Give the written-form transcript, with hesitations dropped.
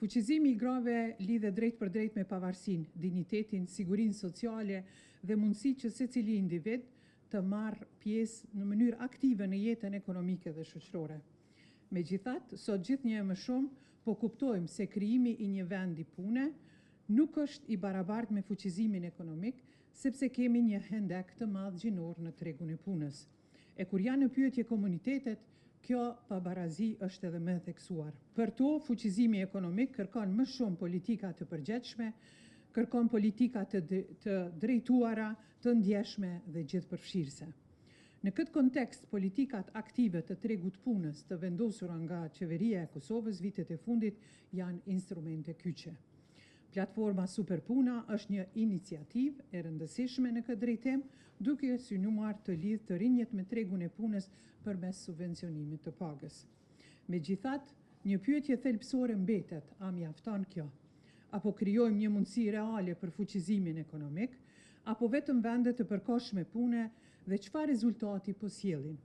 Fuqizimi i grave lidhe drejt për drejt me pavarësinë, dinjitetin, sigurinë sociale dhe mundësi që secili individ të marrë pjesë në mënyrë aktive në jetën ekonomike dhe shoqërore. Megjithatë, sot gjithnjë më shumë po kuptojmë se krijimi i një vendi pune nuk është i barabartë me fuqizimin ekonomik, sepse kemi një hendek të madh gjinor në tregun e punës. E kur janë në pyetje komunitetet, kjo pabarazi është edhe më theksuar. Për to, fuqizimi ekonomik kërkon më shumë politika të përgjithshme, kërkon politika të drejtuara, të ndjeshme dhe gjithëpërfshirëse. Në këtë kontekst, politikat aktive të tregut punës të vendosura nga qeveria e Kosovës vitet e fundit janë instrumente kyçe. Platforma Superpuna është një iniciativë e rëndësishme në këtë drejtim, duke synuar të lidhë të rinjët me tregun e punës përmes subvencionimit të pagës. Megjithatë, një pyetje thelbësore mbetet, a mjafton kjo? Apo krijojmë një mundësi reale për fuqizimin ekonomik, apo vetëm vende të përkohshme pune dhe çfarë rezultati po sjellin?